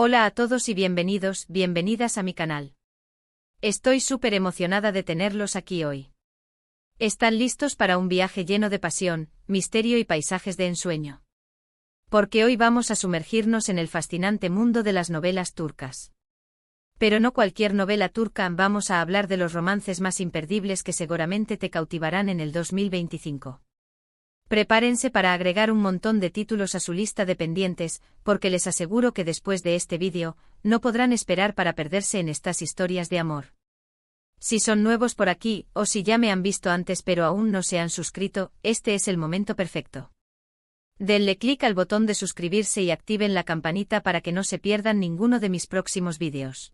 Hola a todos y bienvenidos, bienvenidas a mi canal. Estoy súper emocionada de tenerlos aquí hoy. ¿Están listos para un viaje lleno de pasión, misterio y paisajes de ensueño? Porque hoy vamos a sumergirnos en el fascinante mundo de las novelas turcas. Pero no cualquier novela turca, vamos a hablar de los romances más imperdibles que seguramente te cautivarán en el 2025. Prepárense para agregar un montón de títulos a su lista de pendientes, porque les aseguro que después de este vídeo, no podrán esperar para perderse en estas historias de amor. Si son nuevos por aquí, o si ya me han visto antes pero aún no se han suscrito, este es el momento perfecto. Denle clic al botón de suscribirse y activen la campanita para que no se pierdan ninguno de mis próximos vídeos.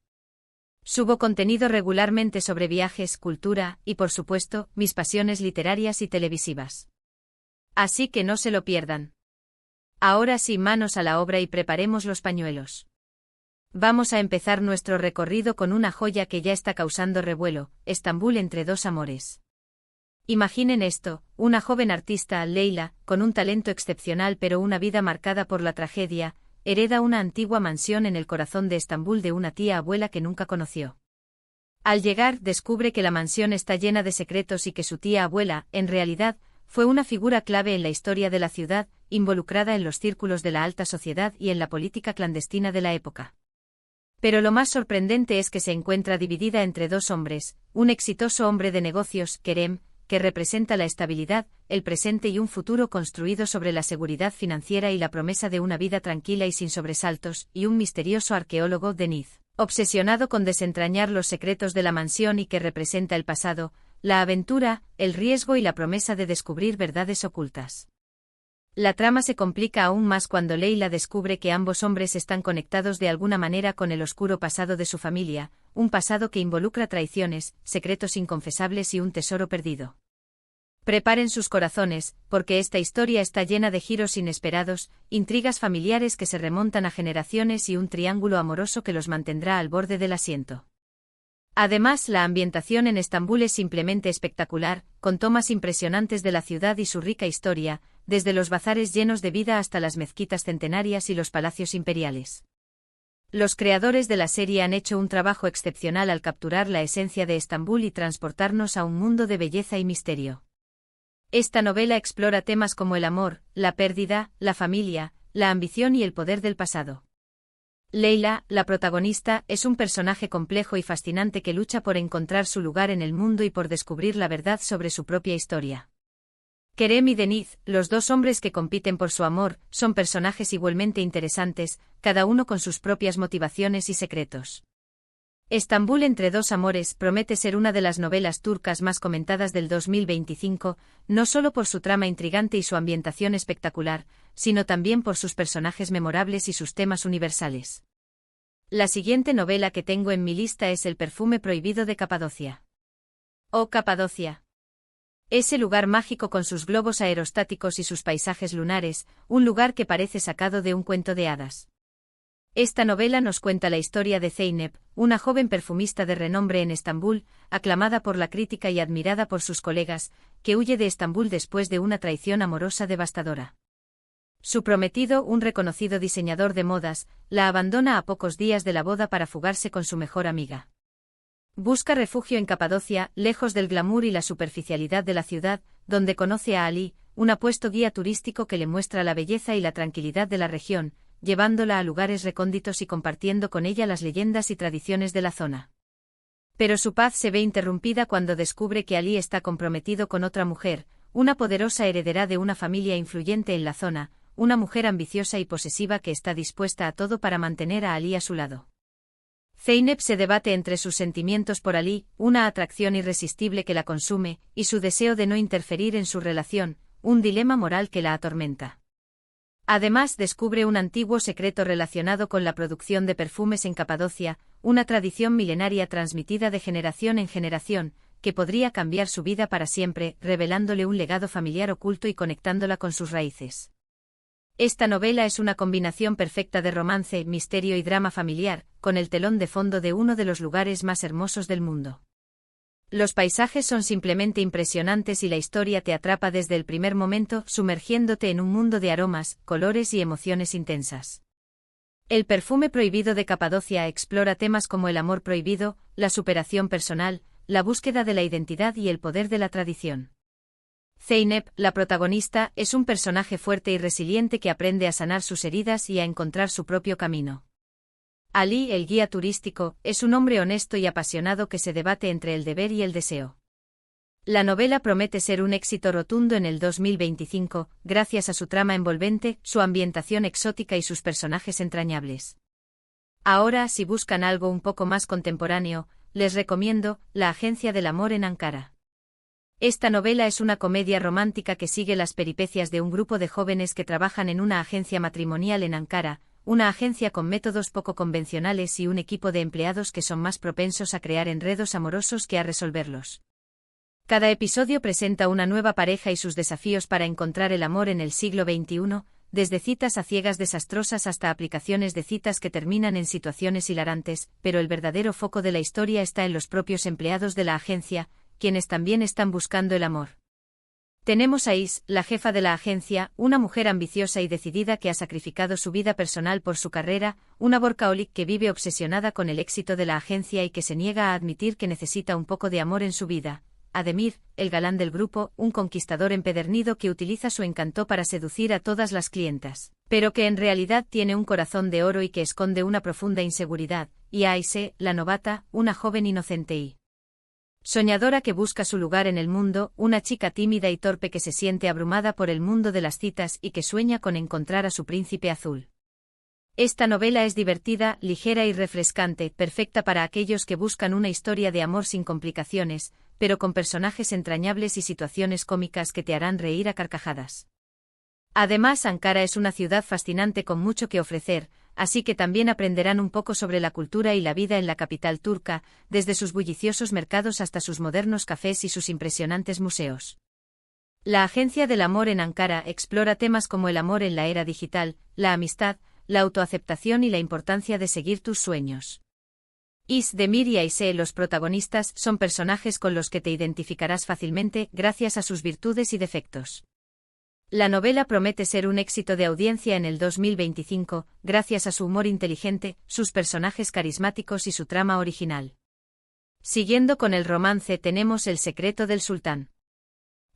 Subo contenido regularmente sobre viajes, cultura, y por supuesto, mis pasiones literarias y televisivas. Así que no se lo pierdan. Ahora sí, manos a la obra y preparemos los pañuelos. Vamos a empezar nuestro recorrido con una joya que ya está causando revuelo: Estambul entre dos amores. Imaginen esto: una joven artista, Leyla, con un talento excepcional pero una vida marcada por la tragedia, hereda una antigua mansión en el corazón de Estambul de una tía abuela que nunca conoció. Al llegar, descubre que la mansión está llena de secretos y que su tía abuela, en realidad, fue una figura clave en la historia de la ciudad, involucrada en los círculos de la alta sociedad y en la política clandestina de la época. Pero lo más sorprendente es que se encuentra dividida entre dos hombres: un exitoso hombre de negocios, Kerem, que representa la estabilidad, el presente y un futuro construido sobre la seguridad financiera y la promesa de una vida tranquila y sin sobresaltos, y un misterioso arqueólogo, Deniz, obsesionado con desentrañar los secretos de la mansión y que representa el pasado, la aventura, el riesgo y la promesa de descubrir verdades ocultas. La trama se complica aún más cuando Leyla descubre que ambos hombres están conectados de alguna manera con el oscuro pasado de su familia, un pasado que involucra traiciones, secretos inconfesables y un tesoro perdido. Preparen sus corazones, porque esta historia está llena de giros inesperados, intrigas familiares que se remontan a generaciones y un triángulo amoroso que los mantendrá al borde del asiento. Además, la ambientación en Estambul es simplemente espectacular, con tomas impresionantes de la ciudad y su rica historia, desde los bazares llenos de vida hasta las mezquitas centenarias y los palacios imperiales. Los creadores de la serie han hecho un trabajo excepcional al capturar la esencia de Estambul y transportarnos a un mundo de belleza y misterio. Esta novela explora temas como el amor, la pérdida, la familia, la ambición y el poder del pasado. Leyla, la protagonista, es un personaje complejo y fascinante que lucha por encontrar su lugar en el mundo y por descubrir la verdad sobre su propia historia. Kerem y Deniz, los dos hombres que compiten por su amor, son personajes igualmente interesantes, cada uno con sus propias motivaciones y secretos. Estambul entre dos amores promete ser una de las novelas turcas más comentadas del 2025, no solo por su trama intrigante y su ambientación espectacular, sino también por sus personajes memorables y sus temas universales. La siguiente novela que tengo en mi lista es El perfume prohibido de Capadocia. ¡Oh, Capadocia! Ese lugar mágico con sus globos aerostáticos y sus paisajes lunares, un lugar que parece sacado de un cuento de hadas. Esta novela nos cuenta la historia de Zeynep, una joven perfumista de renombre en Estambul, aclamada por la crítica y admirada por sus colegas, que huye de Estambul después de una traición amorosa devastadora. Su prometido, un reconocido diseñador de modas, la abandona a pocos días de la boda para fugarse con su mejor amiga. Busca refugio en Capadocia, lejos del glamour y la superficialidad de la ciudad, donde conoce a Ali, un apuesto guía turístico que le muestra la belleza y la tranquilidad de la región, llevándola a lugares recónditos y compartiendo con ella las leyendas y tradiciones de la zona. Pero su paz se ve interrumpida cuando descubre que Ali está comprometido con otra mujer, una poderosa heredera de una familia influyente en la zona, una mujer ambiciosa y posesiva que está dispuesta a todo para mantener a Ali a su lado. Zeynep se debate entre sus sentimientos por Ali, una atracción irresistible que la consume, y su deseo de no interferir en su relación, un dilema moral que la atormenta. Además, descubre un antiguo secreto relacionado con la producción de perfumes en Capadocia, una tradición milenaria transmitida de generación en generación, que podría cambiar su vida para siempre, revelándole un legado familiar oculto y conectándola con sus raíces. Esta novela es una combinación perfecta de romance, misterio y drama familiar, con el telón de fondo de uno de los lugares más hermosos del mundo. Los paisajes son simplemente impresionantes y la historia te atrapa desde el primer momento, sumergiéndote en un mundo de aromas, colores y emociones intensas. El perfume prohibido de Capadocia explora temas como el amor prohibido, la superación personal, la búsqueda de la identidad y el poder de la tradición. Zeynep, la protagonista, es un personaje fuerte y resiliente que aprende a sanar sus heridas y a encontrar su propio camino. Ali, el guía turístico, es un hombre honesto y apasionado que se debate entre el deber y el deseo. La novela promete ser un éxito rotundo en el 2025, gracias a su trama envolvente, su ambientación exótica y sus personajes entrañables. Ahora, si buscan algo un poco más contemporáneo, les recomiendo La Agencia del Amor en Ankara. Esta novela es una comedia romántica que sigue las peripecias de un grupo de jóvenes que trabajan en una agencia matrimonial en Ankara, una agencia con métodos poco convencionales y un equipo de empleados que son más propensos a crear enredos amorosos que a resolverlos. Cada episodio presenta una nueva pareja y sus desafíos para encontrar el amor en el siglo XXI, desde citas a ciegas desastrosas hasta aplicaciones de citas que terminan en situaciones hilarantes, pero el verdadero foco de la historia está en los propios empleados de la agencia, quienes también están buscando el amor. Tenemos a Is, la jefa de la agencia, una mujer ambiciosa y decidida que ha sacrificado su vida personal por su carrera, una workaholic que vive obsesionada con el éxito de la agencia y que se niega a admitir que necesita un poco de amor en su vida. Ademir, el galán del grupo, un conquistador empedernido que utiliza su encanto para seducir a todas las clientas, pero que en realidad tiene un corazón de oro y que esconde una profunda inseguridad, y a Aise, la novata, una joven inocente y soñadora que busca su lugar en el mundo, una chica tímida y torpe que se siente abrumada por el mundo de las citas y que sueña con encontrar a su príncipe azul. Esta novela es divertida, ligera y refrescante, perfecta para aquellos que buscan una historia de amor sin complicaciones, pero con personajes entrañables y situaciones cómicas que te harán reír a carcajadas. Además, Ankara es una ciudad fascinante con mucho que ofrecer, así que también aprenderán un poco sobre la cultura y la vida en la capital turca, desde sus bulliciosos mercados hasta sus modernos cafés y sus impresionantes museos. La Agencia del Amor en Ankara explora temas como el amor en la era digital, la amistad, la autoaceptación y la importancia de seguir tus sueños. Is, Demir y Aise, los protagonistas, son personajes con los que te identificarás fácilmente gracias a sus virtudes y defectos. La novela promete ser un éxito de audiencia en el 2025, gracias a su humor inteligente, sus personajes carismáticos y su trama original. Siguiendo con el romance tenemos El secreto del sultán.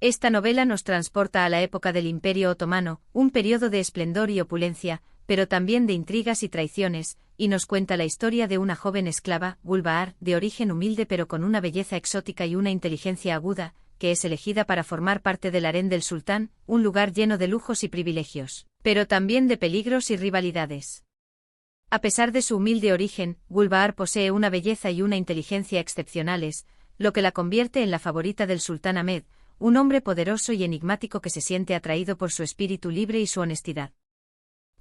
Esta novela nos transporta a la época del Imperio Otomano, un periodo de esplendor y opulencia, pero también de intrigas y traiciones, y nos cuenta la historia de una joven esclava, Gulbahar, de origen humilde pero con una belleza exótica y una inteligencia aguda, que es elegida para formar parte del harén del sultán, un lugar lleno de lujos y privilegios, pero también de peligros y rivalidades. A pesar de su humilde origen, Gulbahar posee una belleza y una inteligencia excepcionales, lo que la convierte en la favorita del sultán Ahmed, un hombre poderoso y enigmático que se siente atraído por su espíritu libre y su honestidad.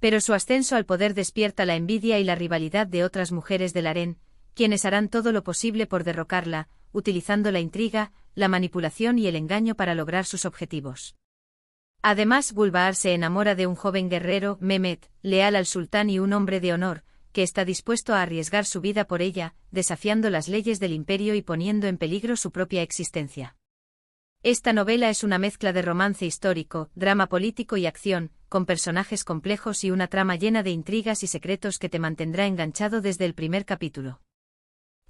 Pero su ascenso al poder despierta la envidia y la rivalidad de otras mujeres del harén, quienes harán todo lo posible por derrocarla, utilizando la intriga, la manipulación y el engaño para lograr sus objetivos. Además, Gulbahar se enamora de un joven guerrero, Mehmet, leal al sultán y un hombre de honor, que está dispuesto a arriesgar su vida por ella, desafiando las leyes del imperio y poniendo en peligro su propia existencia. Esta novela es una mezcla de romance histórico, drama político y acción, con personajes complejos y una trama llena de intrigas y secretos que te mantendrá enganchado desde el primer capítulo.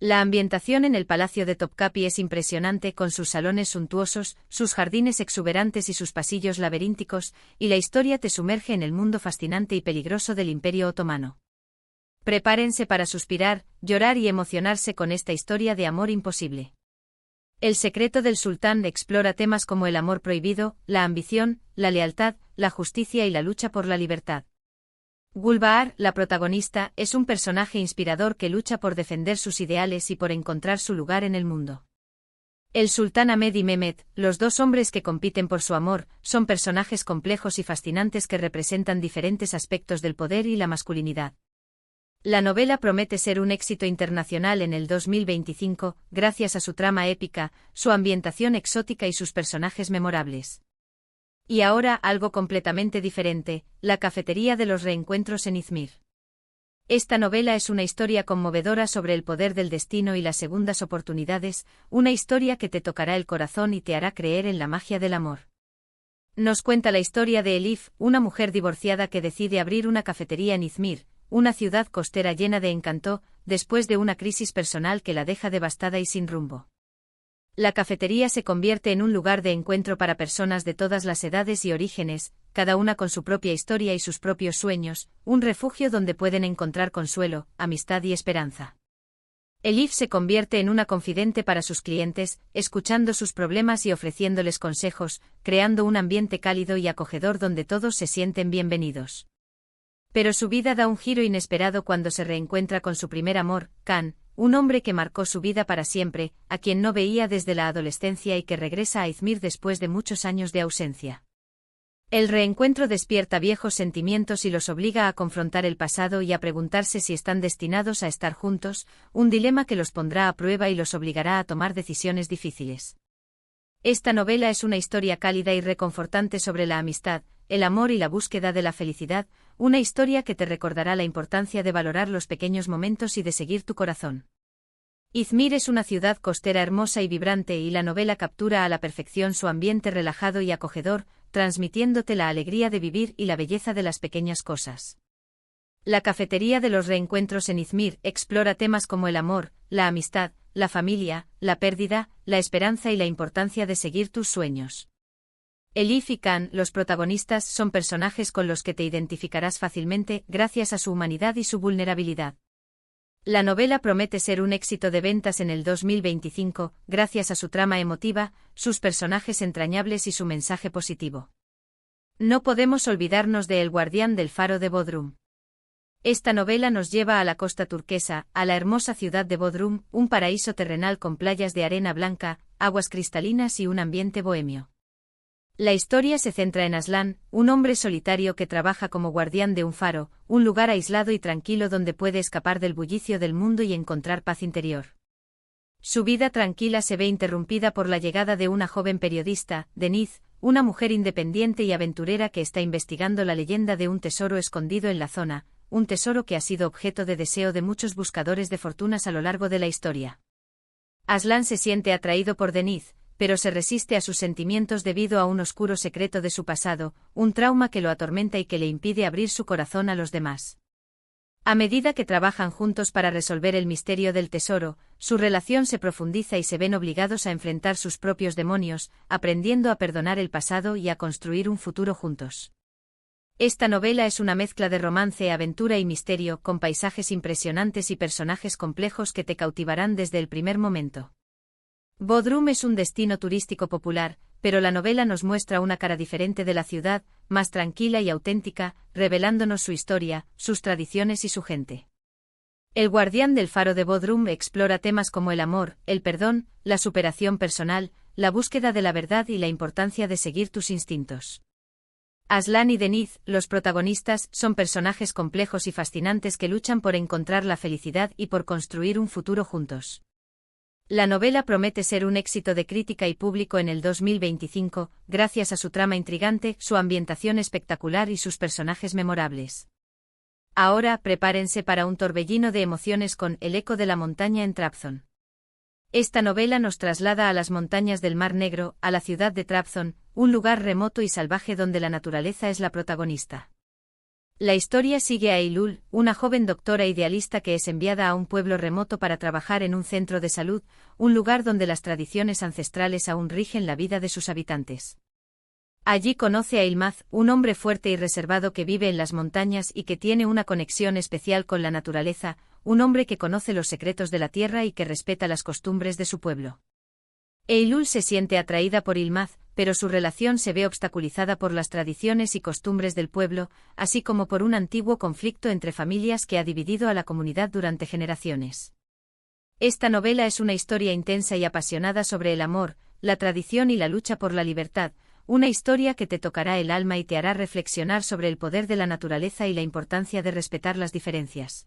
La ambientación en el Palacio de Topkapi es impresionante con sus salones suntuosos, sus jardines exuberantes y sus pasillos laberínticos, y la historia te sumerge en el mundo fascinante y peligroso del Imperio Otomano. Prepárense para suspirar, llorar y emocionarse con esta historia de amor imposible. El secreto del sultán explora temas como el amor prohibido, la ambición, la lealtad, la justicia y la lucha por la libertad. Gulbahar, la protagonista, es un personaje inspirador que lucha por defender sus ideales y por encontrar su lugar en el mundo. El sultán Ahmed y Mehmet, los dos hombres que compiten por su amor, son personajes complejos y fascinantes que representan diferentes aspectos del poder y la masculinidad. La novela promete ser un éxito internacional en el 2025, gracias a su trama épica, su ambientación exótica y sus personajes memorables. Y ahora algo completamente diferente, La cafetería de los reencuentros en Izmir. Esta novela es una historia conmovedora sobre el poder del destino y las segundas oportunidades, una historia que te tocará el corazón y te hará creer en la magia del amor. Nos cuenta la historia de Elif, una mujer divorciada que decide abrir una cafetería en Izmir, una ciudad costera llena de encanto, después de una crisis personal que la deja devastada y sin rumbo. La cafetería se convierte en un lugar de encuentro para personas de todas las edades y orígenes, cada una con su propia historia y sus propios sueños, un refugio donde pueden encontrar consuelo, amistad y esperanza. Elif se convierte en una confidente para sus clientes, escuchando sus problemas y ofreciéndoles consejos, creando un ambiente cálido y acogedor donde todos se sienten bienvenidos. Pero su vida da un giro inesperado cuando se reencuentra con su primer amor, Khan, un hombre que marcó su vida para siempre, a quien no veía desde la adolescencia y que regresa a Izmir después de muchos años de ausencia. El reencuentro despierta viejos sentimientos y los obliga a confrontar el pasado y a preguntarse si están destinados a estar juntos, un dilema que los pondrá a prueba y los obligará a tomar decisiones difíciles. Esta novela es una historia cálida y reconfortante sobre la amistad, el amor y la búsqueda de la felicidad, una historia que te recordará la importancia de valorar los pequeños momentos y de seguir tu corazón. Izmir es una ciudad costera hermosa y vibrante y la novela captura a la perfección su ambiente relajado y acogedor, transmitiéndote la alegría de vivir y la belleza de las pequeñas cosas. La cafetería de los reencuentros en Izmir explora temas como el amor, la amistad, la familia, la pérdida, la esperanza y la importancia de seguir tus sueños. Elif y Khan, los protagonistas, son personajes con los que te identificarás fácilmente gracias a su humanidad y su vulnerabilidad. La novela promete ser un éxito de ventas en el 2025, gracias a su trama emotiva, sus personajes entrañables y su mensaje positivo. No podemos olvidarnos de El guardián del faro de Bodrum. Esta novela nos lleva a la costa turquesa, a la hermosa ciudad de Bodrum, un paraíso terrenal con playas de arena blanca, aguas cristalinas y un ambiente bohemio. La historia se centra en Aslan, un hombre solitario que trabaja como guardián de un faro, un lugar aislado y tranquilo donde puede escapar del bullicio del mundo y encontrar paz interior. Su vida tranquila se ve interrumpida por la llegada de una joven periodista, Deniz, una mujer independiente y aventurera que está investigando la leyenda de un tesoro escondido en la zona, un tesoro que ha sido objeto de deseo de muchos buscadores de fortunas a lo largo de la historia. Aslan se siente atraído por Deniz, pero se resiste a sus sentimientos debido a un oscuro secreto de su pasado, un trauma que lo atormenta y que le impide abrir su corazón a los demás. A medida que trabajan juntos para resolver el misterio del tesoro, su relación se profundiza y se ven obligados a enfrentar sus propios demonios, aprendiendo a perdonar el pasado y a construir un futuro juntos. Esta novela es una mezcla de romance, aventura y misterio, con paisajes impresionantes y personajes complejos que te cautivarán desde el primer momento. Bodrum es un destino turístico popular, pero la novela nos muestra una cara diferente de la ciudad, más tranquila y auténtica, revelándonos su historia, sus tradiciones y su gente. El guardián del faro de Bodrum explora temas como el amor, el perdón, la superación personal, la búsqueda de la verdad y la importancia de seguir tus instintos. Aslan y Deniz, los protagonistas, son personajes complejos y fascinantes que luchan por encontrar la felicidad y por construir un futuro juntos. La novela promete ser un éxito de crítica y público en el 2025, gracias a su trama intrigante, su ambientación espectacular y sus personajes memorables. Ahora, prepárense para un torbellino de emociones con El eco de la montaña en Trabzon. Esta novela nos traslada a las montañas del Mar Negro, a la ciudad de Trabzon, un lugar remoto y salvaje donde la naturaleza es la protagonista. La historia sigue a Eylül, una joven doctora idealista que es enviada a un pueblo remoto para trabajar en un centro de salud, un lugar donde las tradiciones ancestrales aún rigen la vida de sus habitantes. Allí conoce a Ilmaz, un hombre fuerte y reservado que vive en las montañas y que tiene una conexión especial con la naturaleza, un hombre que conoce los secretos de la tierra y que respeta las costumbres de su pueblo. Eylül se siente atraída por Ilmaz, pero su relación se ve obstaculizada por las tradiciones y costumbres del pueblo, así como por un antiguo conflicto entre familias que ha dividido a la comunidad durante generaciones. Esta novela es una historia intensa y apasionada sobre el amor, la tradición y la lucha por la libertad, una historia que te tocará el alma y te hará reflexionar sobre el poder de la naturaleza y la importancia de respetar las diferencias.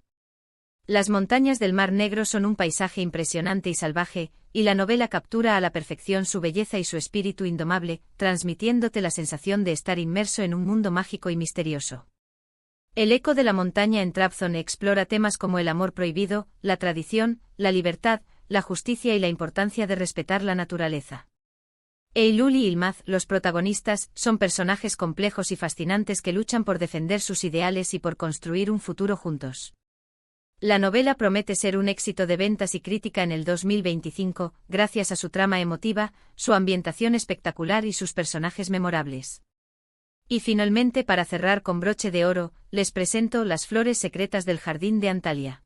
Las montañas del Mar Negro son un paisaje impresionante y salvaje, y la novela captura a la perfección su belleza y su espíritu indomable, transmitiéndote la sensación de estar inmerso en un mundo mágico y misterioso. El eco de la montaña en Trabzon explora temas como el amor prohibido, la tradición, la libertad, la justicia y la importancia de respetar la naturaleza. Eylul y Ilmaz, los protagonistas, son personajes complejos y fascinantes que luchan por defender sus ideales y por construir un futuro juntos. La novela promete ser un éxito de ventas y crítica en el 2025, gracias a su trama emotiva, su ambientación espectacular y sus personajes memorables. Y finalmente, para cerrar con broche de oro, les presento Las flores secretas del jardín de Antalya.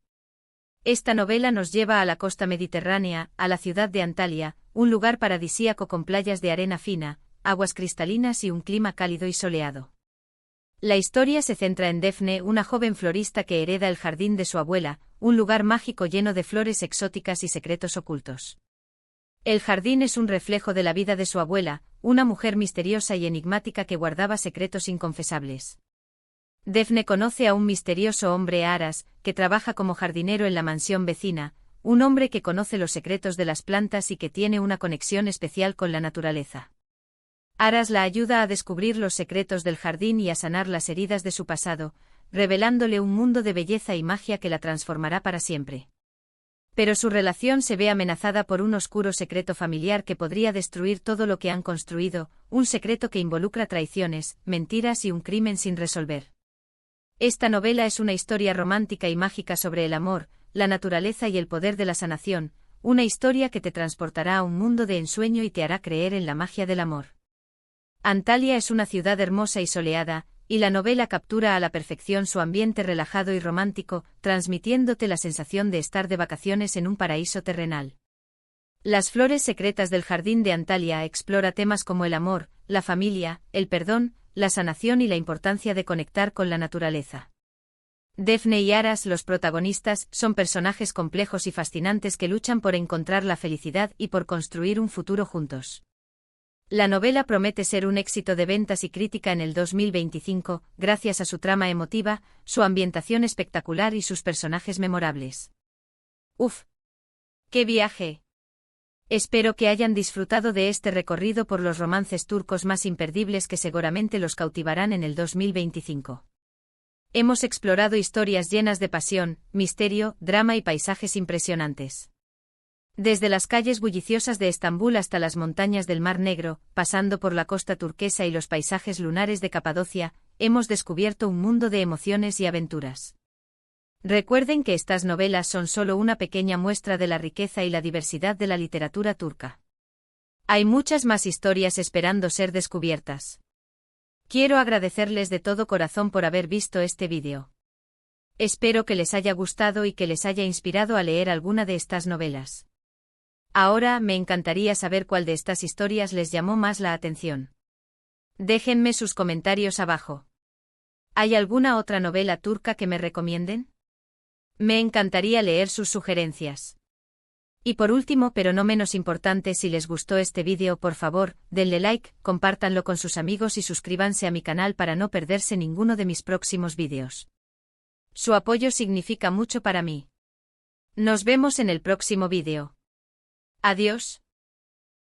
Esta novela nos lleva a la costa mediterránea, a la ciudad de Antalya, un lugar paradisíaco con playas de arena fina, aguas cristalinas y un clima cálido y soleado. La historia se centra en Defne, una joven florista que hereda el jardín de su abuela, un lugar mágico lleno de flores exóticas y secretos ocultos. El jardín es un reflejo de la vida de su abuela, una mujer misteriosa y enigmática que guardaba secretos inconfesables. Defne conoce a un misterioso hombre, Aras, que trabaja como jardinero en la mansión vecina, un hombre que conoce los secretos de las plantas y que tiene una conexión especial con la naturaleza. Aras la ayuda a descubrir los secretos del jardín y a sanar las heridas de su pasado, revelándole un mundo de belleza y magia que la transformará para siempre. Pero su relación se ve amenazada por un oscuro secreto familiar que podría destruir todo lo que han construido, un secreto que involucra traiciones, mentiras y un crimen sin resolver. Esta novela es una historia romántica y mágica sobre el amor, la naturaleza y el poder de la sanación, una historia que te transportará a un mundo de ensueño y te hará creer en la magia del amor. Antalya es una ciudad hermosa y soleada, y la novela captura a la perfección su ambiente relajado y romántico, transmitiéndote la sensación de estar de vacaciones en un paraíso terrenal. Las flores secretas del jardín de Antalya explora temas como el amor, la familia, el perdón, la sanación y la importancia de conectar con la naturaleza. Defne y Aras, los protagonistas, son personajes complejos y fascinantes que luchan por encontrar la felicidad y por construir un futuro juntos. La novela promete ser un éxito de ventas y crítica en el 2025, gracias a su trama emotiva, su ambientación espectacular y sus personajes memorables. ¡Uf! ¡Qué viaje! Espero que hayan disfrutado de este recorrido por los romances turcos más imperdibles que seguramente los cautivarán en el 2025. Hemos explorado historias llenas de pasión, misterio, drama y paisajes impresionantes. Desde las calles bulliciosas de Estambul hasta las montañas del Mar Negro, pasando por la costa turquesa y los paisajes lunares de Capadocia, hemos descubierto un mundo de emociones y aventuras. Recuerden que estas novelas son solo una pequeña muestra de la riqueza y la diversidad de la literatura turca. Hay muchas más historias esperando ser descubiertas. Quiero agradecerles de todo corazón por haber visto este vídeo. Espero que les haya gustado y que les haya inspirado a leer alguna de estas novelas. Ahora me encantaría saber cuál de estas historias les llamó más la atención. Déjenme sus comentarios abajo. ¿Hay alguna otra novela turca que me recomienden? Me encantaría leer sus sugerencias. Y por último, pero no menos importante, si les gustó este vídeo, por favor, denle like, compártanlo con sus amigos y suscríbanse a mi canal para no perderse ninguno de mis próximos vídeos. Su apoyo significa mucho para mí. Nos vemos en el próximo vídeo. Adiós.